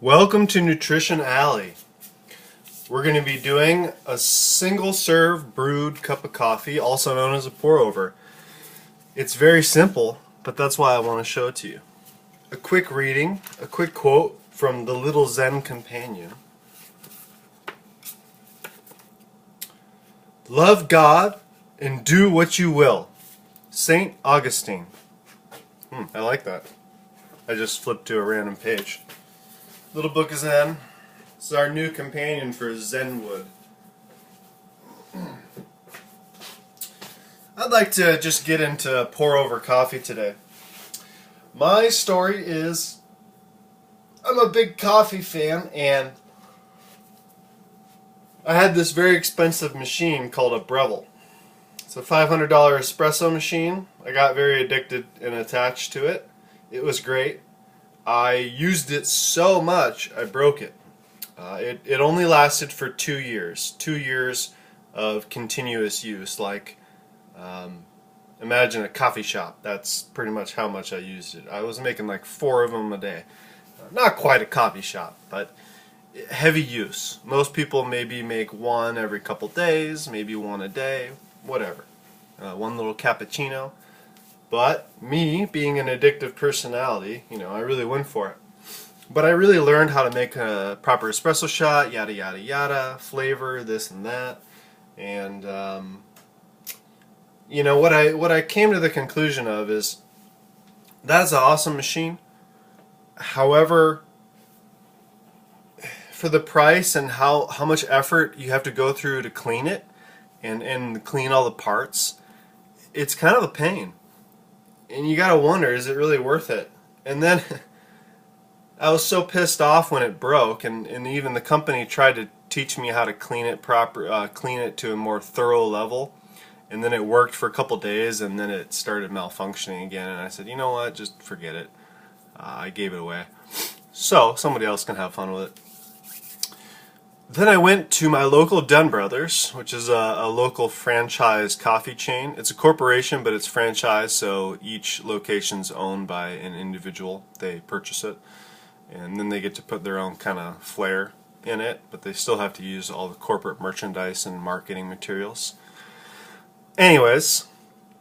Welcome to Nutrition Alley. We're going to be doing a single serve brewed cup of coffee, also known as a pour over. It's very simple, but that's why I want to show it to you. A quick reading, a quick quote from the Little Zen Companion. Love God and do what you will. St. Augustine. I like that. I just flipped to a random page. Little Book of Zen. This is our new companion for Zenwood. I'd like to just get into pour over coffee today. My story is I'm a big coffee fan, and I had this very expensive machine called a Breville. It's a $500 espresso machine. I got very addicted and attached to it. It was great. I used it so much I broke it. It only lasted for 2 years. 2 years of continuous use. Imagine a coffee shop. That's pretty much how much I used it. I was making like 4 of them a day. Not quite a coffee shop, but heavy use. Most people maybe make 1 every couple days, maybe 1 a day, whatever. 1 little cappuccino. But me, being an addictive personality, I really went for it. But I really learned how to make a proper espresso shot, yada yada yada, flavor, this and that. And what I came to the conclusion of is that's an awesome machine. However, for the price and how much effort you have to go through to clean it and clean all the parts, it's kind of a pain. And you gotta wonder, is it really worth it? And then I was so pissed off when it broke, and even the company tried to teach me how to clean it clean it to a more thorough level. And then it worked for a couple days, and then it started malfunctioning again. And I said, you know what, just forget it. I gave it away. So somebody else can have fun with it. Then I went to my local Dunn Brothers, which is a local franchise coffee chain. It's a corporation, but it's franchised, so each location's owned by an individual. They purchase it, and then they get to put their own kind of flair in it, but they still have to use all the corporate merchandise and marketing materials. Anyways,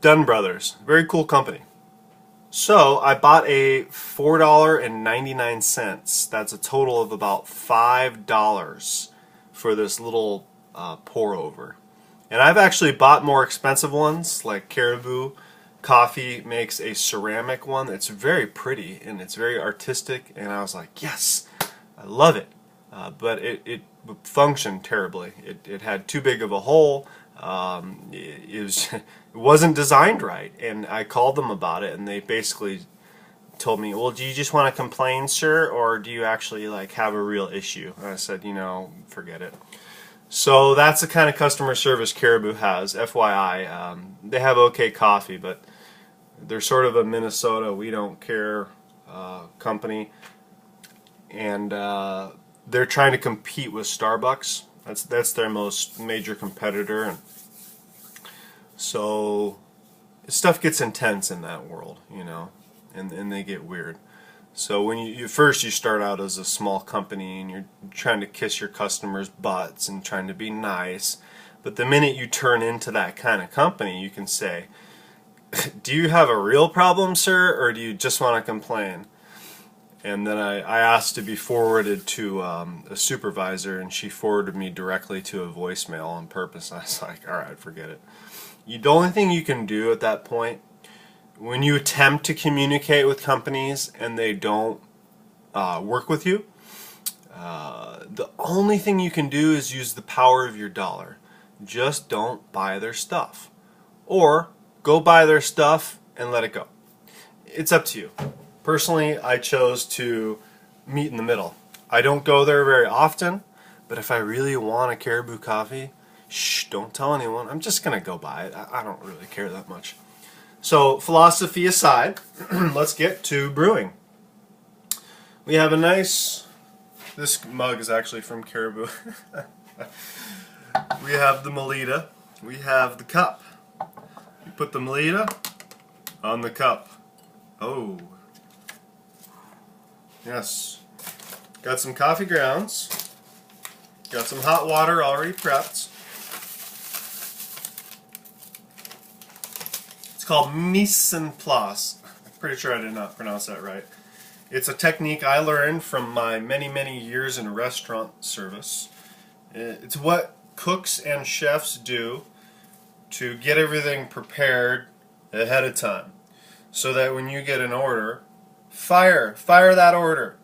Dunn Brothers, very cool company. So I bought a $4.99. That's a total of about $5 for this little pour over. And I've actually bought more expensive ones, like Caribou Coffee makes a ceramic one that's very pretty and it's very artistic, and I was like, yes, I love it. But it functioned terribly. It had too big of a hole. It wasn't designed right, and I called them about it, and they basically told me, well, do you just want to complain, sir, or do you actually have a real issue? And I said, forget it. So that's the kind of customer service Caribou has. FYI, they have okay coffee, but they're sort of a Minnesota we don't care company, and they're trying to compete with Starbucks. That's their most major competitor, and so stuff gets intense in that world, and they get weird. So when you first start out as a small company and you're trying to kiss your customers' butts and trying to be nice, but the minute you turn into that kind of company, you can say, do you have a real problem, sir, or do you just want to complain? And then I asked to be forwarded to a supervisor, and she forwarded me directly to a voicemail on purpose. I was like, alright, forget it. The only thing you can do at that point, when you attempt to communicate with companies and they don't work with you, the only thing you can do is use the power of your dollar. Just don't buy their stuff. Or go buy their stuff and let it go. It's up to you. Personally, I chose to meet in the middle. I don't go there very often, but if I really want a Caribou coffee, shh, don't tell anyone. I'm just going to go buy it. I don't really care that much. So, philosophy aside, let's get to brewing. We have a nice, this mug is actually from Caribou. We have the Melita. We have the cup. You put the Melita on the cup. Oh. Yes. Got some coffee grounds. Got some hot water already prepped. It's called mise en place. I'm pretty sure I did not pronounce that right. It's a technique I learned from my many years in restaurant service. It's what cooks and chefs do to get everything prepared ahead of time, so that when you get an order, fire that order.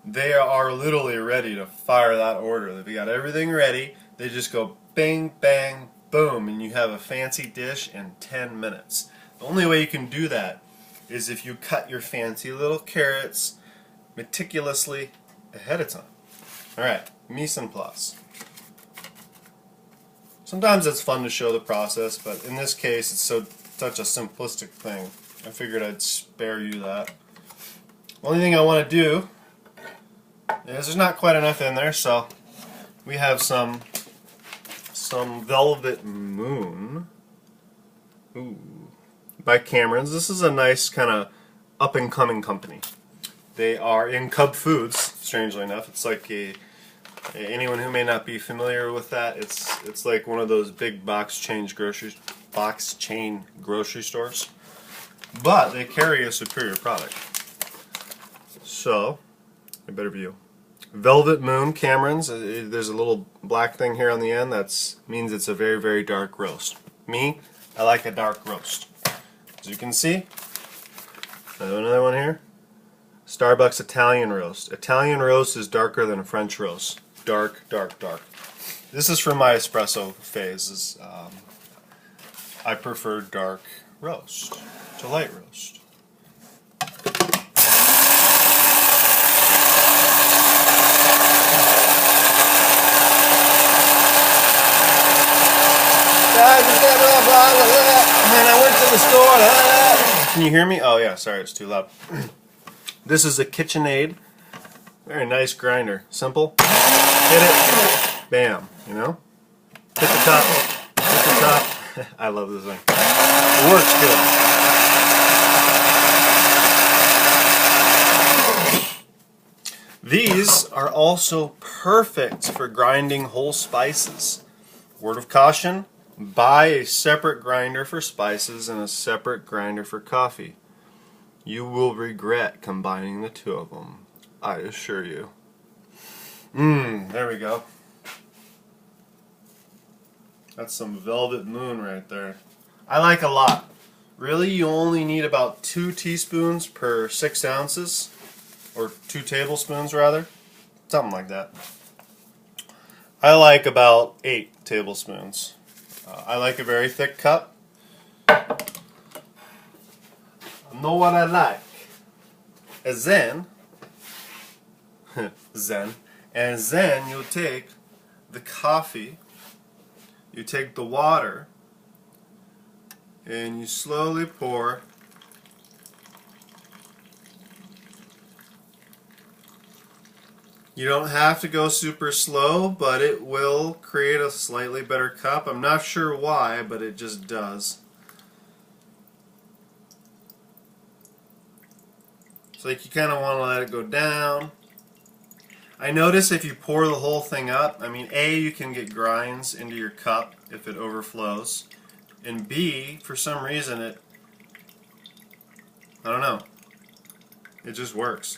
They are literally ready to fire that order. They've got everything ready. They just go bang, bang, boom, and you have a fancy dish in 10 minutes. The only way you can do that is if you cut your fancy little carrots meticulously ahead of time. Alright, mise en place. Sometimes it's fun to show the process, but in this case it's such a simplistic thing. I figured I'd spare you that. Only thing I want to do is there's not quite enough in there, so we have some Velvet Moon. Ooh, by Cameron's. This is a nice kind of up-and-coming company. They are in Cub Foods, strangely enough. It's like anyone who may not be familiar with that, it's like one of those big box chain grocery stores. But they carry a superior product. So, a better view. Velvet Moon, Cameron's. There's a little black thing here on the end. That means it's a very dark roast. Me, I like a dark roast. As you can see, I have another one here. Starbucks Italian roast. Italian roast is darker than a French roast. Dark. This is from my espresso phases. I prefer dark roast to light roast. Man, I went to the store. Can you hear me? Oh yeah, sorry, it's too loud. This is a KitchenAid. Very nice grinder. Simple. Hit it. Bam. You know? Hit the top. Hit the top. I love this thing. It works good. These are also perfect for grinding whole spices. Word of caution, buy a separate grinder for spices and a separate grinder for coffee. You will regret combining the two of them, I assure you. There we go. That's some Velvet Moon right there. I like a lot. Really, you only need about 2 teaspoons per 6 ounces, or 2 tablespoons rather, something like that. I like about 8 tablespoons. I like a very thick cup. Know what I like? A Zen. And then you'll take the coffee, you take the water, and you slowly pour You don't have to go super slow, but it will create a slightly better cup. I'm not sure why, but it just does. So like you kind of want to let it go down. I notice if you pour the whole thing up, I mean, A, you can get grinds into your cup if it overflows. And B, for some reason I don't know, it just works.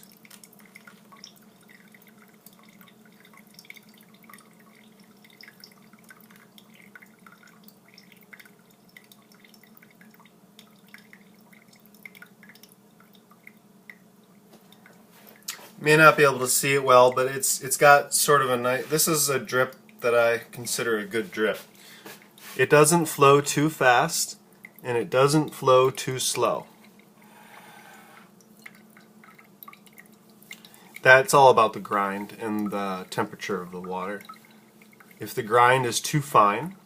May not be able to see it well, but it's got sort of a nice, this is a drip that I consider a good drip. It doesn't flow too fast and it doesn't flow too slow. That's all about the grind and the temperature of the water. If the grind is too fine,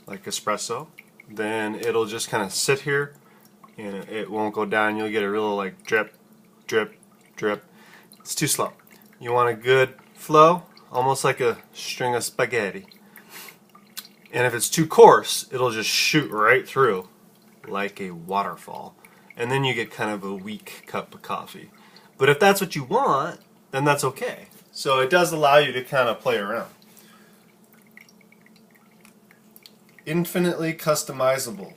like espresso, then it'll just kind of sit here and it won't go down. You'll get a real like drip, drip, drip. It's too slow. You want a good flow, almost like a string of spaghetti. And if it's too coarse, it'll just shoot right through like a waterfall. And then you get kind of a weak cup of coffee. But if that's what you want, then that's okay. So it does allow you to kind of play around. Infinitely customizable.